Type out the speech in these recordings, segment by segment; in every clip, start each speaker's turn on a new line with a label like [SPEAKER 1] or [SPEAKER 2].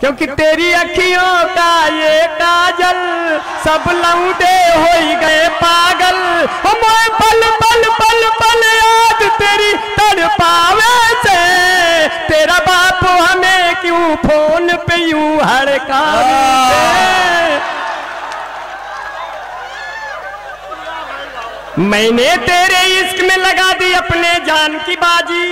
[SPEAKER 1] क्योंकि तेरी अखियों का ये काजल सब लौंडे हो गए पागल। मोए पल पल पल पल याद तेरी तड़पावे से, तेरा बाप हमें क्यों फोन पे यूं हड़कावे। मैंने तेरे इश्क में लगा दी अपने जान की बाजी,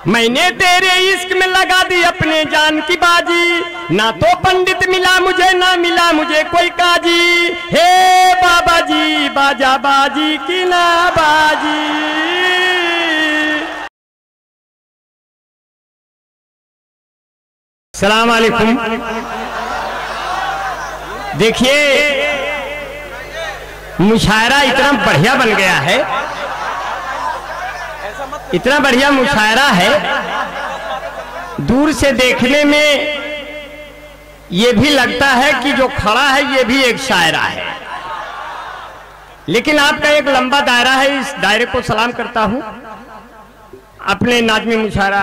[SPEAKER 1] मैंने तेरे इश्क में लगा दी अपने जान की बाजी। ना तो पंडित मिला मुझे ना मिला मुझे कोई काजी। हे बाबा जी बाजा बाजी की ना बाजी। सलाम अलैकुम। देखिए मुशायरा इतना बढ़िया बन गया है, इतना बढ़िया मुशायरा है, दूर से देखने में ये भी लगता है कि जो खड़ा है ये भी एक शायरा है। लेकिन आपका एक लंबा दायरा है, इस दायरे को सलाम करता हूं। अपने नाज़मी मुशायरा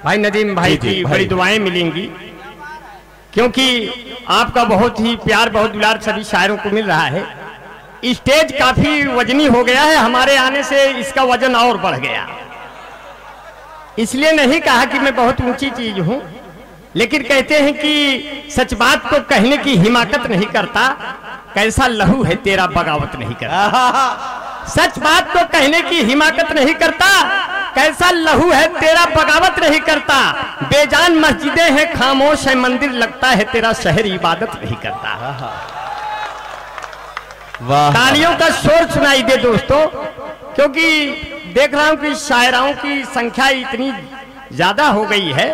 [SPEAKER 1] भाई नदीम भाई की बड़ी दुआएं मिलेंगी, क्योंकि आपका बहुत ही प्यार बहुत दुलार सभी शायरों को मिल रहा है। स्टेज काफी वजनी हो गया है, हमारे आने से इसका वजन और बढ़ गया। इसलिए नहीं कहा कि मैं बहुत ऊंची चीज हूं, लेकिन कहते हैं कि सच बात को कहने की हिमाकत नहीं करता, कैसा लहू है तेरा बगावत नहीं करता। सच बात को कहने की हिमाकत नहीं करता, कैसा लहू है तेरा बगावत नहीं करता। बेजान मस्जिदें हैं खामोश है मंदिर, लगता है तेरा शहर इबादत नहीं करता। तालियों का शोर सुनाई दे दोस्तों, क्योंकि देख रहा हूं कि शायराओं की संख्या इतनी ज्यादा हो गई है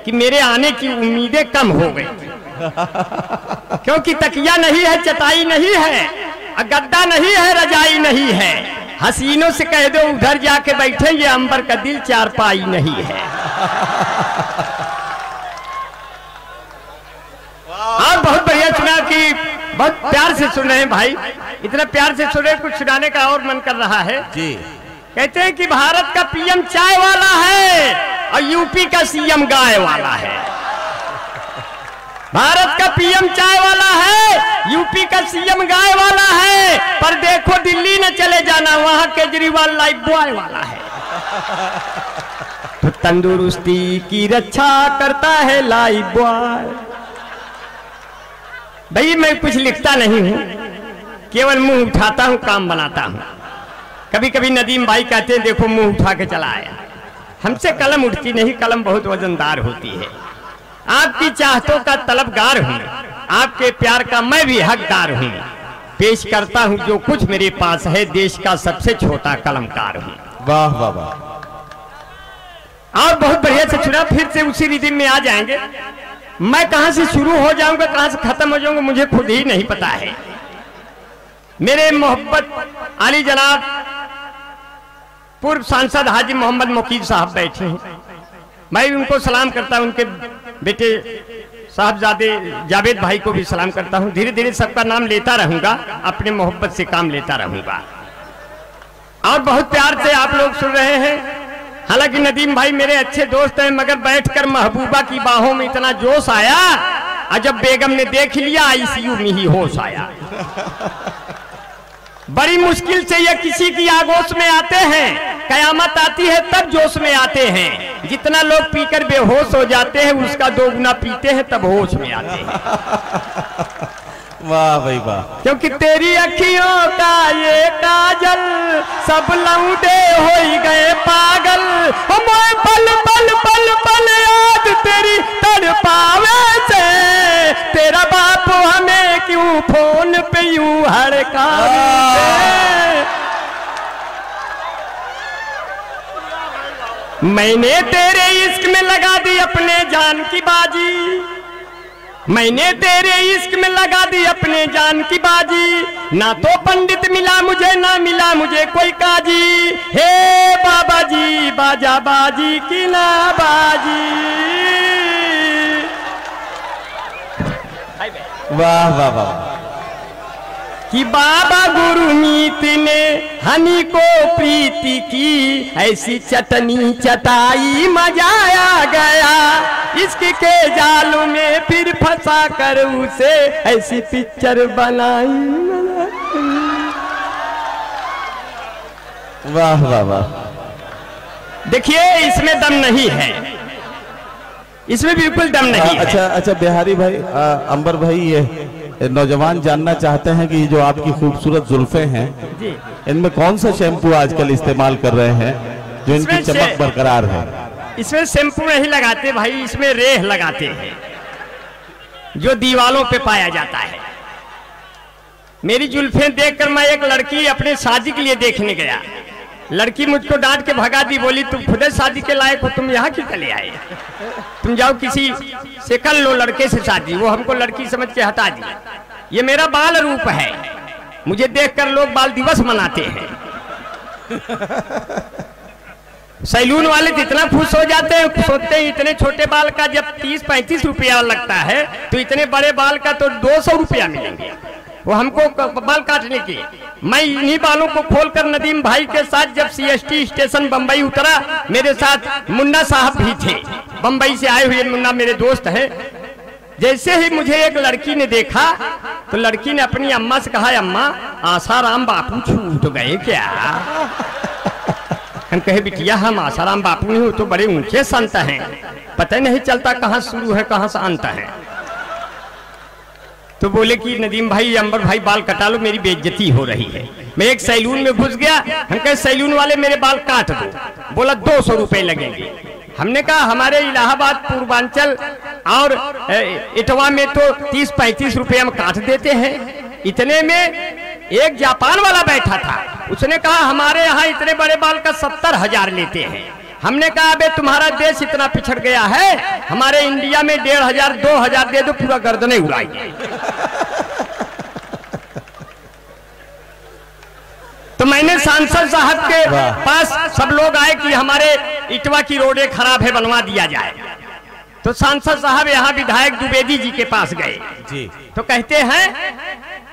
[SPEAKER 1] कि मेरे आने की उम्मीदें कम हो गई। क्योंकि तकिया नहीं है, चटाई नहीं है, गद्दा नहीं है, रजाई नहीं है। हसीनों से कह दो उधर जाके बैठे, ये अंबर का दिल चारपाई नहीं है। आप बहुत बढ़िया सुना कि बहुत प्यार से सुन रहे हैं भाई, इतना प्यार से सुन रहे हैं, कुछ सुनाने का और मन कर रहा है जी। कहते हैं कि भारत का पीएम चाय वाला है और यूपी का सीएम गाय वाला है। भारत का पीएम चाय वाला है, यूपी का सीएम गाय वाला है, पर देखो दिल्ली न चले जाना, वहां केजरीवाल लाइफ बॉय वाला है। तो तंदुरुस्ती की रक्षा करता है लाइफ बॉय। भाई मैं कुछ लिखता नहीं हूं, केवल मुंह उठाता हूं, काम बनाता हूं। कभी कभी नदीम भाई कहते हैं देखो मुंह उठा के चला आया। हमसे कलम उठती नहीं, कलम बहुत वजनदार होती है। आपकी चाहतों का तलबगार हूं, आपके प्यार का मैं भी हकदार हूं। पेश करता हूं जो कुछ मेरे पास है, देश का सबसे छोटा कलमकार हूं।
[SPEAKER 2] वाह वाह वाह।
[SPEAKER 1] आप बहुत बढ़िया से चुना, फिर से उसी रिदिम में आ जाएंगे। मैं कहां से शुरू हो जाऊंगा कहां से खत्म हो जाऊंगा मुझे खुद ही नहीं पता है। मेरे मोहब्बत आली जनाब पूर्व सांसद हाजी मोहम्मद मुकीद साहब बैठे हैं, मैं उनको सलाम करता हूं। उनके बेटे साहबजादे जावेद भाई को भी सलाम करता हूं। धीरे धीरे सबका नाम लेता रहूंगा, अपने मोहब्बत से काम लेता रहूंगा। और बहुत प्यार से आप लोग सुन रहे हैं। हालांकि नदीम भाई मेरे अच्छे दोस्त हैं, मगर बैठकर महबूबा की बाहों में इतना जोश आया, और जब बेगम ने देख लिया आईसीयू में ही होश आया। बड़ी मुश्किल से ये किसी की आगोश में आते हैं, कयामत आती है तब जोश में आते हैं। जितना लोग पीकर बेहोश हो जाते हैं, उसका 2 गुना पीते हैं तब होश में आते हैं।
[SPEAKER 2] वाह भाई वाह।
[SPEAKER 1] क्योंकि तेरी अखियों का ये काजल सब लौंडे हो गए पागल। मोए पल पल पल पल याद तेरी तड़पावे से, तेरा बाप हमें क्यों फोन पे यूं हड़कावे। मैंने तेरे इश्क में लगा दी अपने जान की बाजी, मैंने तेरे इश्क में लगा दी अपने जान की बाजी। ना तो पंडित मिला मुझे ना मिला मुझे कोई काजी। हे बाबा जी बाजा बाजी की ना बाजी।
[SPEAKER 2] वाह वाह वाह।
[SPEAKER 1] कि बाबा गुरुमीत ने हनी को प्रीति की, ऐसी चटनी चटाई मजा आ गया, इसके के जाल में फिर फंसा कर उसे ऐसी पिक्चर बनाई।
[SPEAKER 2] वाह वाह वाह।
[SPEAKER 1] देखिए इसमें दम नहीं है, इसमें बिल्कुल दम नहीं है।
[SPEAKER 2] अच्छा बिहारी भाई, अंबर भाई, ये नौजवान जानना चाहते हैं कि जो आपकी खूबसूरत जुल्फे हैं जी, इनमें कौन सा शैम्पू आजकल इस्तेमाल कर रहे हैं जो इनकी चमक बरकरार है?
[SPEAKER 1] इसमें शैम्पू नहीं लगाते भाई, इसमें रेह लगाते हैं जो दीवालों पे पाया जाता है। मेरी जुल्फें देखकर मैं एक लड़की अपने शादी के लिए देखने गया, लड़की मुझको डांट के भगा दी, बोली तुम खुद शादी के लायक हो, तुम यहाँ क्यों चले आए, तुम जाओ किसी से कर लो लड़के से शादी। वो हमको लड़की समझ के हटा दी। ये मेरा बाल रूप है, मुझे देखकर लोग बाल दिवस मनाते हैं। सैलून वाले इतना खुश हो जाते हैं, सोचते हैं इतने छोटे बाल का जब 30-35 रुपया लगता है तो इतने बड़े बाल का तो 200 रुपया मिलेंगे वो हमको बाल काटने के। मैं इन्हीं बालों को खोलकर नदीम भाई के साथ जब CST स्टेशन बंबई उतरा, मेरे साथ मुन्ना साहब भी थे, बंबई से आए हुए मुन्ना मेरे दोस्त हैं। जैसे ही मुझे एक लड़की ने देखा तो लड़की ने अपनी अम्मा से कहा, अम्मा आसाराम बापू छूट गए क्या? हम कहे बिटिया हम आसाराम बापू नहीं हो तो बड़े ऊंचे संत हैं, पता नहीं चलता कहाँ शुरू है कहाँ से अंत है। तो बोले कि नदीम भाई अंबर भाई बाल कटा लो, मेरी बेइज्जती हो रही है। मैं एक सैलून में घुस गया, हम कहे सैलून वाले मेरे बाल काट दो, बोला 200 रुपए लगेंगे। हमने कहा हमारे इलाहाबाद पूर्वांचल और इटवा में तो 30-35 रुपए हम काट देते हैं। इतने में एक जापान वाला बैठा था, उसने कहा हमारे यहाँ इतने बड़े बाल का 70,000 लेते हैं। हमने कहा अबे तुम्हारा देश इतना पिछड़ गया है, हमारे इंडिया में 1,500-2,000 दे दो, पूरा गर्दनें उड़ाएंगे। तो मैंने सांसद साहब के पास सब लोग आए कि हमारे इटवा की रोडें खराब है, बनवा दिया जाए। तो सांसद साहब यहाँ विधायक द्विवेदी जी के पास गए जी, तो कहते हैं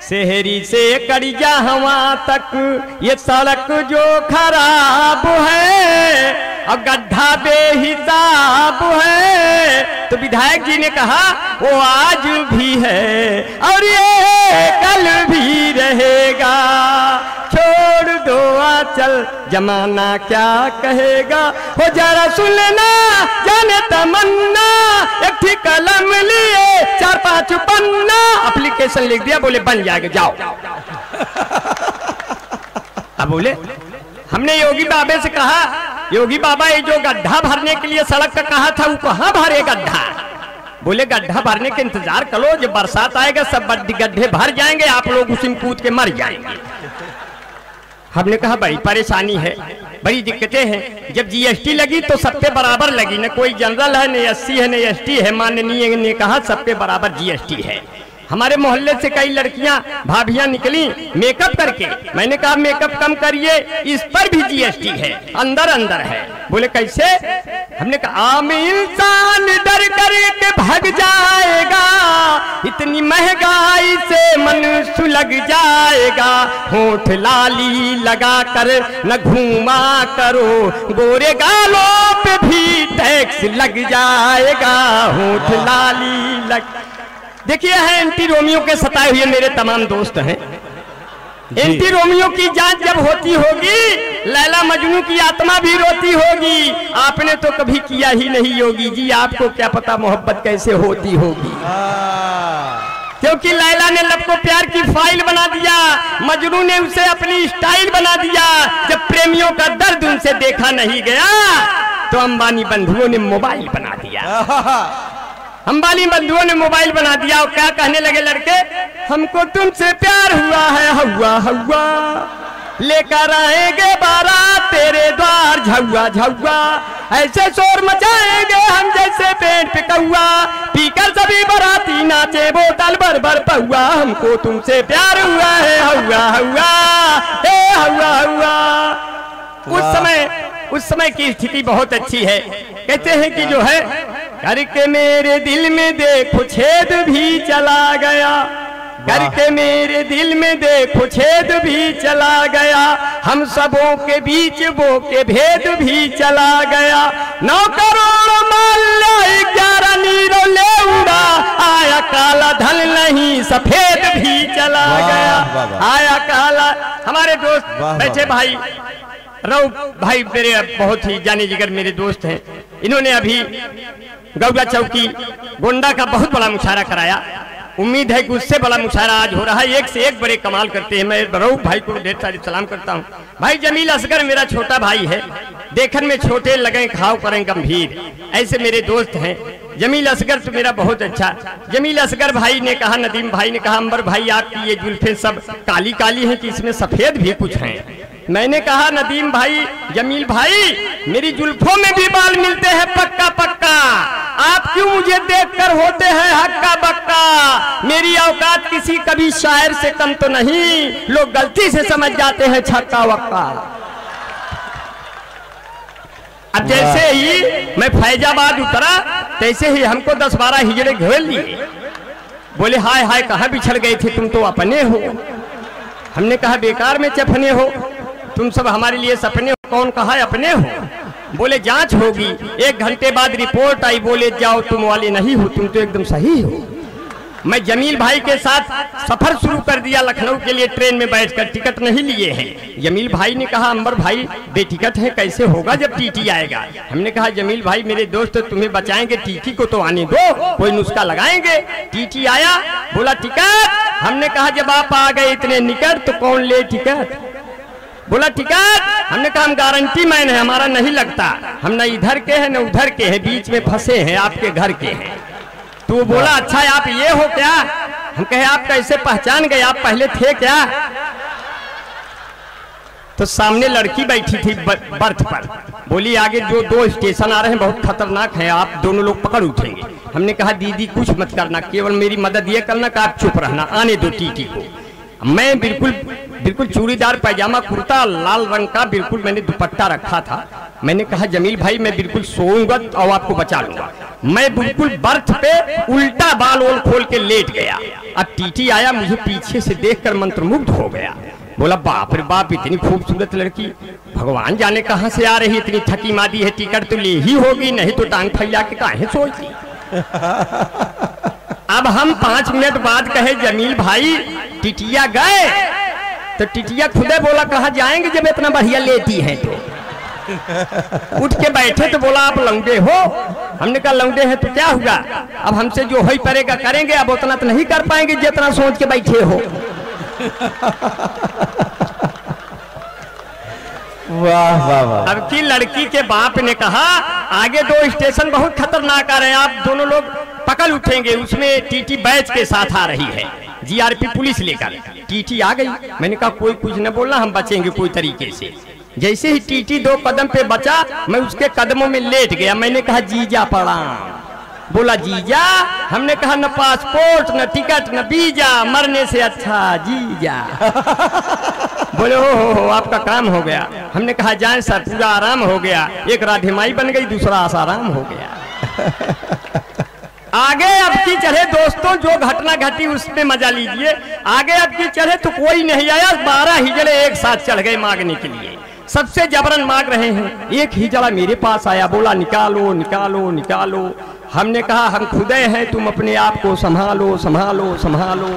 [SPEAKER 1] शहरी से कड़िया हवा तक ये सड़क जो खराब है और गड्ढा बेहिसाब है। तो विधायक जी ने कहा वो आज भी है और ये कल भी रहेगा, छोड़ दो आंचल जमाना क्या कहेगा। हो जरा सुन लेना जाने तमन्ना, एक ठीक कलम लिए 4-5 पन्ना, एप्लीकेशन लिख दिया, बोले बन जाएगा जाओ। अब बोले हमने योगी बाबे से कहा, योगी बाबा ये जो गड्ढा भरने के लिए सड़क का कहा था वो कहाँ भरे गड्ढा? बोले गड्ढा भरने के इंतजार करो, जब बरसात आएगा सब गड्ढे भर जाएंगे, आप लोग उसी कूद के मर जाएंगे। हमने कहा बड़ी परेशानी है, बड़ी दिक्कतें हैं। जब GST लगी तो सब पे बराबर लगी, न कोई जनरल है न SC है न ST है। माननीय ने कहा सब पे बराबर GST है। हमारे मोहल्ले से कई लड़कियां भाभियां निकली मेकअप करके, मैंने कहा मेकअप कम करिए, इस पर भी GST है, अंदर अंदर है। बोले कैसे? हमने कहा आम इंसान डर करके भाग जाएगा, इतनी महंगाई से मन सुलग जाएगा। होठ लाली लगा कर न घूमा करो, गोरे गालों पे भी टैक्स लग जाएगा। होठ लाली लग, देखिए है एंटी रोमियो के सताए हुए मेरे तमाम दोस्त हैं। एंटी रोमियो की जांच जब होती होगी, लैला मजनू की आत्मा भी रोती होगी। आपने तो कभी किया ही नहीं योगी जी, आपको क्या पता मोहब्बत कैसे होती होगी। क्योंकि लैला ने लब को प्यार की फाइल बना दिया, मजनू ने उसे अपनी स्टाइल बना दिया। जब प्रेमियों का दर्द उनसे देखा नहीं गया तो अंबानी बंधुओं ने मोबाइल बना दिया। अंबानी बंधुओं ने मोबाइल बना दिया और क्या कहने लगे लड़के, हमको तुमसे प्यार हुआ है हवा हवा, लेकर आएंगे बारात तेरे द्वार झुआ झुआ, ऐसे शोर मचाएंगे हम जैसे पेड़ पे कौआ, पीकर सभी बाराती नाचे बोतल भर भर पौआ, हमको तुमसे प्यार हुआ है हवा हवा हे हवा हवा। उस समय की स्थिति बहुत अच्छी है। कहते हैं कि जो है करके मेरे दिल में देखो छेद भी चला गया, करके मेरे दिल में देखो छेद भी चला गया, हम सबों के बीच वो के भेद भी चला गया। 9 करोड़ माल 11 नीरो ले उड़ा, आया काला धन नहीं सफेद भी चला गया, आया काला। हमारे दोस्त बैठे भाई रऊ भाई मेरे बहुत ही जाने जिगर मेरे दोस्त हैं, इन्होंने अभी गौड़ा चौकी गोंडा का बहुत बड़ा मुशायरा कराया। उम्मीद है कि उससे बड़ा मुशायरा आज हो रहा है। एक से एक बड़े कमाल करते हैं। मैं रऊ भाई को ढेर सारी सलाम करता हूँ। भाई जमील असगर मेरा छोटा भाई है, देखन में छोटे लगे खाओ करें गंभीर, ऐसे मेरे दोस्त हैं। जमील असगर तो मेरा बहुत अच्छा। जमील असगर भाई ने कहा, नदीम भाई ने कहा, अंबर भाई आपकी ये जुल्फें सब काली काली हैं कि इसमें सफेद भी कुछ हैं। मैंने कहा नदीम भाई, जमील भाई, मेरी जुल्फों में भी बाल मिलते हैं पक्का पक्का, आप क्यों मुझे देखकर होते हैं हक्का बक्का। मेरी औकात किसी कभी शायर से कम तो नहीं, लोग गलती से समझ जाते हैं छक्का वक्का। अब जैसे ही मैं फैजाबाद उतरा तैसे ही हमको 10-12 हिजड़े घेर लिए। बोले हाय हाय कहाँ बिछड़ गए थे, तुम तो अपने हो। हमने कहा बेकार में चपने हो, तुम सब हमारे लिए सपने हो, कौन कहा अपने हो। बोले जांच होगी, 1 घंटे बाद रिपोर्ट आई, बोले जाओ तुम वाले नहीं हो, तुम तो एकदम सही हो। मैं जमील भाई के साथ सफर शुरू कर दिया लखनऊ के लिए। ट्रेन में बैठकर टिकट नहीं लिए हैं। जमील भाई ने कहा अंबर भाई बेटिकट है, कैसे होगा जब टीटी आएगा। हमने कहा जमील भाई मेरे दोस्त तुम्हें बचाएंगे, टीटी को तो आने दो, कोई नुस्खा लगाएंगे। टीटी आया, बोला टिकट। हमने कहा जब आप आ गए इतने निकट तो कौन ले टिकट। बोला टिकट। हमने कहा हम गारंटी मैन है, हमारा नहीं लगता, हम न इधर के हैं न उधर के हैं, बीच में फंसे हैं, आपके घर के हैं। तो बोला अच्छा आप ये हो क्या। हम कहे आप कैसे पहचान गए, आप पहले थे क्या। तो सामने लड़की बैठी थी बर्थ पर, बोली आगे जो 2 स्टेशन आ रहे हैं बहुत खतरनाक है, आप दोनों लोग पकड़ उठेंगे। हमने कहा दीदी कुछ मत करना, केवल मेरी मदद ये करना कि आप चुप रहना, आने दो टीटी को। मैं बिल्कुल चूड़ीदार पैजामा कुर्ता लाल रंग का, बिल्कुल मैंने दुपट्टा रखा था। मैंने कहा जमील भाई मैं बिल्कुल सोऊंगा और आपको बचा लूंगा। मैं बिल्कुल बर्थ पे उल्टा बाल ओल खोल के लेट गया। अब टीटी आया, मुझे पीछे से देखकर मंत्रमुग्ध हो गया। बोला बाप रे बाप, इतनी खूबसूरत लड़की, भगवान जाने कहाँ से आ रही, इतनी थकी मादी है, टिकट तो ले ही होगी, नहीं तो टांग फैला के काहे सोचती। अब हम 5 मिनट बाद कहे जमील भाई टिटिया गए, तो टिटिया खुदे बोला कहा जाएंगे जब इतना बढ़िया लेती है तो। उठ के बैठे तो बोला आप लौंडे हो। हमने कहा लौंडे हैं तो क्या हुआ, अब हमसे जो हो पड़ेगा करेंगे, अब उतना तो नहीं कर पाएंगे जितना सोच के बैठे हो।
[SPEAKER 2] वाह वाह वाह।
[SPEAKER 1] अब की लड़की के बाप ने कहा आगे 2 स्टेशन बहुत खतरनाक आ रहे हैं, आप दोनों लोग पकड़ उठेंगे। उसमें टीटी बैच के साथ आ रही है, जीआरपी पुलिस लेकर। टीटी आ गई। मैंने कहा कोई कुछ न बोलना, हम बचेंगे कोई तरीके से। जैसे ही टीटी 2 कदम पे बचा, मैं उसके कदमों में लेट गया। मैंने कहा जीजा प्रणाम। बोला जीजा। हमने कहा न पासपोर्ट न टिकट न वीजा, मरने से अच्छा जीजा। बोले हो आपका काम हो गया। हमने कहा जाए सर, पूरा आराम हो गया, एक राधेमाई बन गई, दूसरा आसाराम हो गया। आगे अब की चढ़े दोस्तों, जो घटना घटी उसमें मजा लीजिए। आगे अब की चढ़े तो कोई नहीं आया, 12 हिजड़े एक साथ चढ़ गए मांगने के लिए, सबसे जबरन मांग रहे हैं। एक हिजड़ा मेरे पास आया, बोला निकालो निकालो निकालो। हमने कहा हम खुदे हैं, तुम अपने आप को संभालो संभालो संभालो।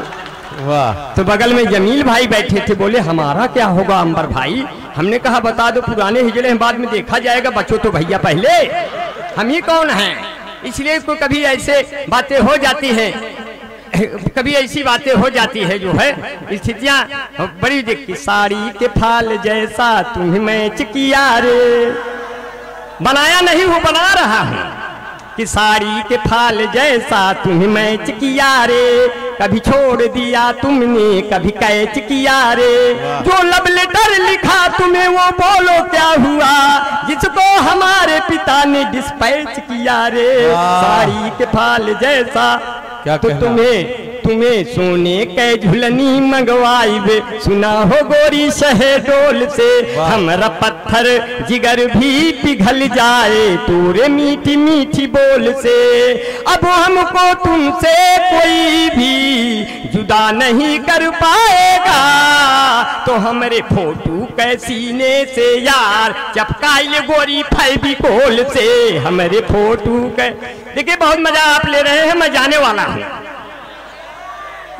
[SPEAKER 2] वाह।
[SPEAKER 1] तो बगल में जमील भाई बैठे थे, बोले हमारा क्या होगा अंबर भाई। हमने कहा बता दो, पुराने हिजड़े हैं, बाद में देखा जाएगा, बच्चों तो भैया पहले, हम ही कौन हैं। इसलिए को कभी ऐसे बातें हो जाती हैं, कभी ऐसी बातें हो जाती है जो है स्थितियां बड़ी देखती। साड़ी के फाल जैसा तुम्हें मैच किया रे, बनाया नहीं हूँ बना रहा हूँ, कि साड़ी के फाल जैसा तुम्हें मैच किया रे, कभी छोड़ दिया तुमने कभी कैच किया रे। जो लव लेटर लिखा तुम्हें वो बोलो क्या हुआ, जिसको हमारे पिता ने डिस्पैच किया रे। साड़ी के फाल जैसा तो तुम्हें सोने के झुलनी मंगवाइबे, सुना हो गोरी शहडोल से हमरा पत्थर जिगर भी पिघल जाए तोरे मीठी मीठी बोल से। अब हमको तुमसे कोई भी जुदा नहीं कर पाएगा, तो हमारे फोटो के सीने से यार चपकाइए गोरी फेविकोल से हमारे फोटो के। देखिए बहुत मजा आप ले रहे हैं, मैं जाने वाला हूँ,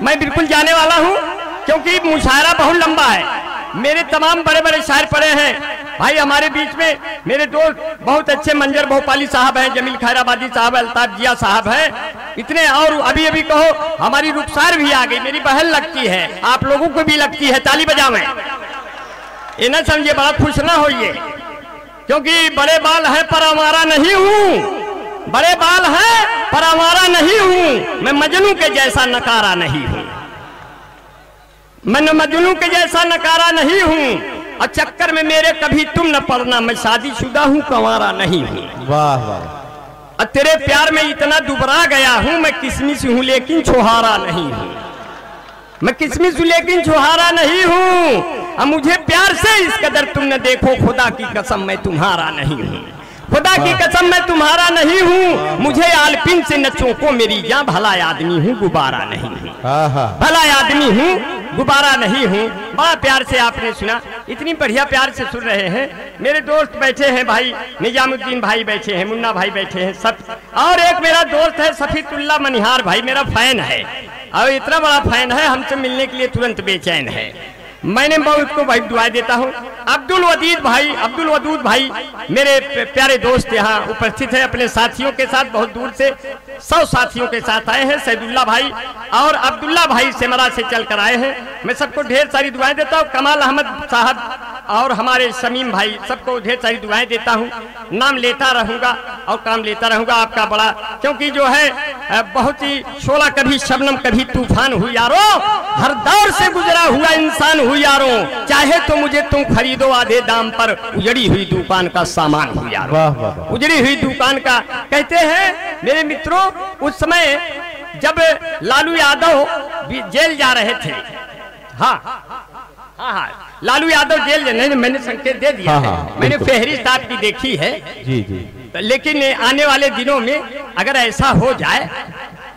[SPEAKER 1] मैं बिल्कुल जाने वाला हूँ, क्योंकि मुशायरा बहुत लंबा है। मेरे तमाम बड़े बड़े शायर पड़े हैं भाई हमारे बीच में। मेरे दोस्त बहुत अच्छे मंजर भोपाली साहब हैं, जमील खैराबादी साहब, अल्ताफ जिया साहब हैं, इतने। और अभी अभी कहो हमारी रुखसार भी आ गई, मेरी बहन लगती है, आप लोगों को भी लगती है, ताली बजावें। ये ना समझिए बड़ा खुश ना होइए, क्योंकि बड़े बाल है पर आवारा नहीं हूँ, बड़े बाल है पर आवारा नहीं हूँ, मैं मजनू के जैसा नकारा नहीं हूँ, मैं मजनू के जैसा नकारा नहीं हूँ, और चक्कर में मेरे कभी तुम न पड़ना, मैं शादीशुदा हूँ कंवारा नहीं हूँ।
[SPEAKER 2] वाह वाह।
[SPEAKER 1] और तेरे प्यार में इतना दुबरा गया हूँ, मैं किसमिस हूँ लेकिन छुहारा नहीं हूँ, मैं किसमिस हूँ लेकिन छुहारा नहीं हूँ। अब मुझे प्यार से इस कदर तुम न देखो, खुदा की कसम मैं तुम्हारा नहीं हूँ, खुदा की कसम मैं तुम्हारा नहीं हूँ। मुझे आलपिन से न चौंको मेरी जान, भला आदमी हूँ गुब्बारा नहीं हूँ, भला आदमी हूँ गुब्बारा नहीं हूँ। बड़ा प्यार से आपने सुना, इतनी बढ़िया प्यार से सुन रहे हैं। मेरे दोस्त बैठे हैं भाई, निजामुद्दीन भाई बैठे हैं, मुन्ना भाई बैठे हैं सब, और एक मेरा दोस्त है सफीतुल्लाह मनिहार भाई, मेरा फैन है, और इतना बड़ा फैन है हमसे मिलने के लिए तुरंत बेचैन है। मैंने बहुत को भाई दुआ देता हूँ। अब्दुल वदूद भाई मेरे प्यारे दोस्त यहाँ उपस्थित है, अपने साथियों के साथ, बहुत दूर से 100 साथियों के साथ आए हैं। सैदुल्ला भाई और अब्दुल्ला भाई सेमरा से चल कर आए हैं। मैं सबको ढेर सारी दुआएं देता हूँ। कमाल अहमद साहब और हमारे शमीम भाई सबको ढेर सारी दुआएं देता हूँ। नाम लेता रहूँगा और काम लेता रहूँगा आपका बड़ा, क्योंकि जो है बहुत ही शोला कभी शबनम कभी तूफान हुई यारो, हर दौर से गुजरा हुआ इंसान हुई यारो, चाहे तो मुझे तुम खरीदो आधे दाम पर, उजड़ी हुई दुकान का सामान हुई यारो, उजड़ी हुई दुकान का। कहते हैं मेरे मित्रों, उस समय जब लालू यादव जेल जा रहे थे, हाँ लालू यादव जेल नहीं, मैंने संकेत दे दिया है, मैंने फहरिस्त आपकी देखी है
[SPEAKER 2] जी जी।
[SPEAKER 1] लेकिन आने वाले दिनों में अगर ऐसा हो जाए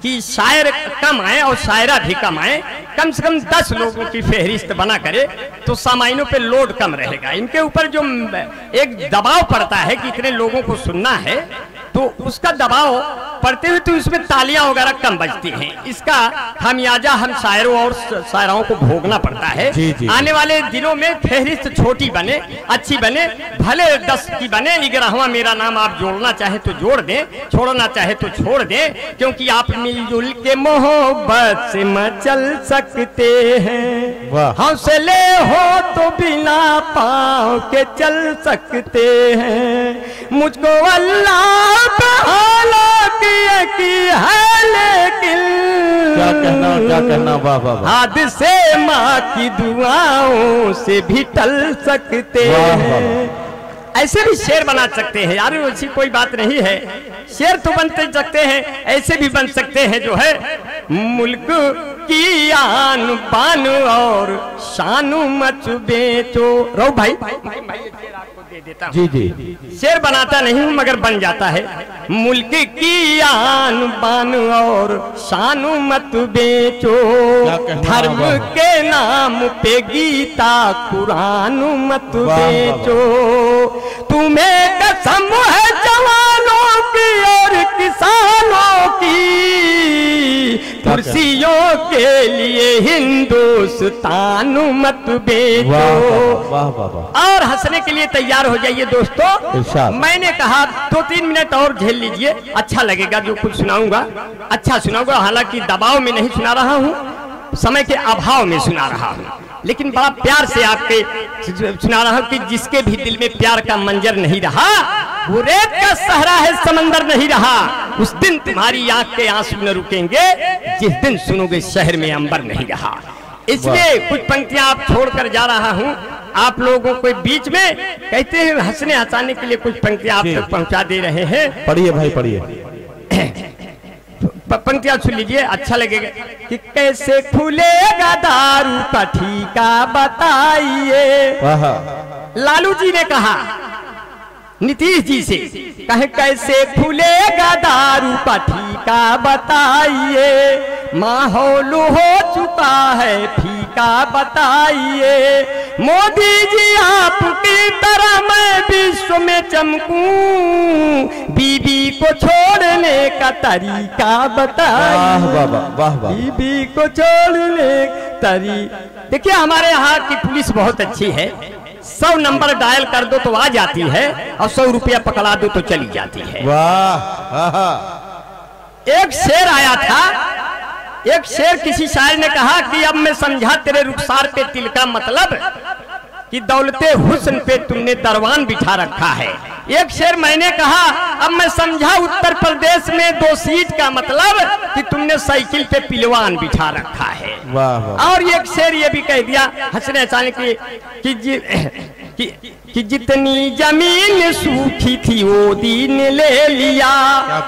[SPEAKER 1] कि शायर कम आए और शायरा भी कम आए, कम से कम 10 लोगों की फहरिस्त बना करे, तो सामाइनों पे लोड कम रहेगा। इनके ऊपर जो एक दबाव पड़ता है कि इतने लोगों को सुनना है, तो उसका दबाव पड़ते हुए तो उसमें तालियां वगैरह कम बजती हैं। इसका खामियाजा हम शायरों और शायराओं को भोगना पड़ता है।
[SPEAKER 2] जी जी।
[SPEAKER 1] आने वाले दिनों में फहरिस्त छोटी बने, अच्छी बने, भले 10 की बने, 11वां मेरा नाम आप जोड़ना चाहे तो जोड़ दें, छोड़ना चाहे तो छोड़ दें, क्योंकि आप मिलजुल के मोहब्बत से मचल सकते हैं। हौसले हो तो बिना पाँव के चल सकते हैं। मुझको अल्लाह की है, लेकिन
[SPEAKER 2] क्या कहना वाह वाह।
[SPEAKER 1] हादसे माँ की दुआओं से भी टल सकते हैं। ऐसे भी शेर बना सकते हैं यार, ऐसी कोई बात नहीं है। शेर तो बनते सकते हैं, ऐसे भी बन सकते हैं जो है मुल्क की आन बान और शानु मच बेचो। रो भाई आपको दे देता हूँ।
[SPEAKER 2] जी जी।
[SPEAKER 1] शेर बनाता नहीं हूँ मगर बन जाता है। मुल्क की आन बान और शानु मत बेचो, धर्म के नाम पे गीता कुरान मत बेचो। तुम्हें कसम है जवानों की और किसानों की, कुर्सियों के लिए हिंदुस्तान मत बेचो।
[SPEAKER 2] वाह वाह वाह।
[SPEAKER 1] और हंसने के लिए तैयार हो जाइए दोस्तों। मैंने कहा 2-3 मिनट और झेल लीजिए, अच्छा लगेगा जो कुछ सुनाऊंगा, अच्छा सुनाऊंगा। हालांकि दबाव में नहीं सुना रहा हूँ, समय के अभाव में सुना रहा हूँ, लेकिन बड़ा प्यार से आपके सुना रहा हूँ कि जिसके भी दिल में प्यार का मंजर नहीं रहा, वो रेत का सहरा है समंदर नहीं रहा। उस दिन तुम्हारी आंख के आंसू न रुकेंगे, जिस दिन सुनोगे शहर में अंबर नहीं रहा। इसलिए कुछ पंक्तियां आप छोड़कर जा रहा हूँ आप लोगों को बीच में। कहते हैं हंसने हंसाने के लिए कुछ पंक्तियां आप तक पहुंचा दे रहे हैं।
[SPEAKER 2] पढ़िए भाई पढ़िए।
[SPEAKER 1] पंक्तियां सुन लीजिए, अच्छा लगेगा। कि कैसे खुलेगा दारू का ठीका बताइए। लालू जी ने कहा नीतीश जी से, कहे कैसे खुलेगा दारू का ठीका बताइए, माहौल हो चुका है फीका बताइए। मोदी जी आपकी तरह मैं विश्व में चमकूं, बीबी को छोड़ने का तरीका बताइए।
[SPEAKER 2] वाह वाह वाह वाह।
[SPEAKER 1] बीबी को छोड़ने देखिए हमारे यहाँ की पुलिस बहुत अच्छी है। 100 नंबर डायल कर दो तो आ जाती है और 100 रुपया पकड़ा दो तो चली जाती है।
[SPEAKER 2] वाह।
[SPEAKER 1] एक शेर आया था, एक शेर किसी शायर ने कहा कि अब मैं समझा तेरे रुखसार पे तिल का मतलब, कि दौलते हुस्न पे तुमने दरवान बिठा रखा है। एक शेर मैंने कहा अब मैं समझा उत्तर प्रदेश में 2 सीट का मतलब, कि तुमने साइकिल पे पिलवान बिठा रखा है।
[SPEAKER 2] वाह वाह।
[SPEAKER 1] और एक शेर ये भी कह दिया हंसने हंसाने कि जितनी जमीन सूखी थी वो दीन ले लिया,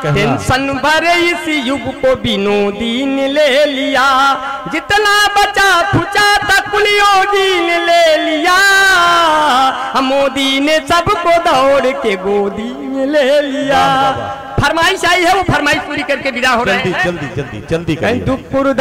[SPEAKER 1] टेंशन भरे इस युग को विनोदी ने ले लिया, जितना बचा खुचा था कुल योगी ने ले लिया, मोदी ने सबको दौड़ के गोदी में ले लिया। फरमाइश आई है, वो फरमाइश पूरी करके विदा हो रहे हैं।
[SPEAKER 2] जल्दी जल्दी जल्दी करिए।
[SPEAKER 1] धुक्कुर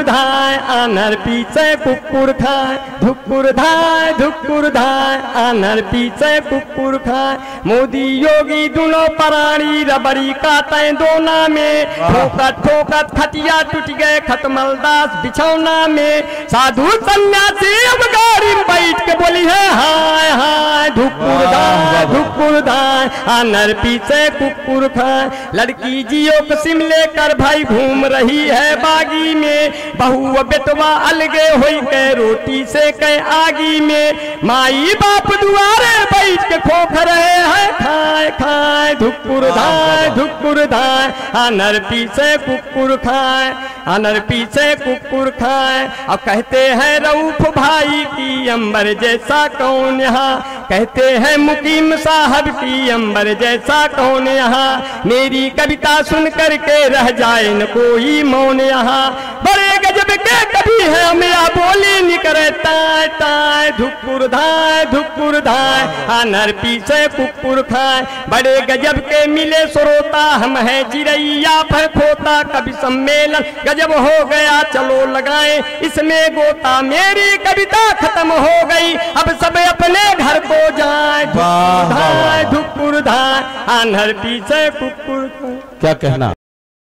[SPEAKER 1] धाय आनर पीछे कुकुर खाए, धुक्कुर धाय आनर पीछे कुकुर खाए। मोदी योगी दोनों प्राणी रबड़ी काटे दोना में, ठोकत ठोकत खटिया टूट गए खतमलदास बिछौना में। साधु सन्यासी अब गाड़ी में बैठ के बोली है हाय हाय, धुक्कुर धाय आनर पीछे कुकुर खाए। लड़की जियो कसिम लेकर भाई घूम रही है बागी में, बहू बेटवा अलगे हुई के रोटी से के आगी में। माई बाप दुआरे बैठ के खोख रहे हैं खाए खाए, धुक्कुर धाय आनर पीछे कुकुर खाए, आनर पीछे कुकुर खाए। और कहते हैं रऊफ भाई की अंबर जैसा कौन यहाँ, कहते हैं मुकीम साहब की अंबर जैसा कौन यहाँ। मेरी कविता सुन करके रह जाए न कोई मौन यहाँ, बड़े गजब के कवि है मेरा बोली निकरे ताय ताय। धुक्कुर धाय आनर पीछे कुकुर खाए। बड़े गजब के मिले श्रोता हम है चिरैया पर खोता, कवि सम्मेलन गजब हो गया चलो लगाए इसमें गोता। मेरी कविता खत्म हो गई अब सब अपने घर को जाए। धुक्कुर धाय आनर पीछे कुकुर।
[SPEAKER 2] क्या कहना।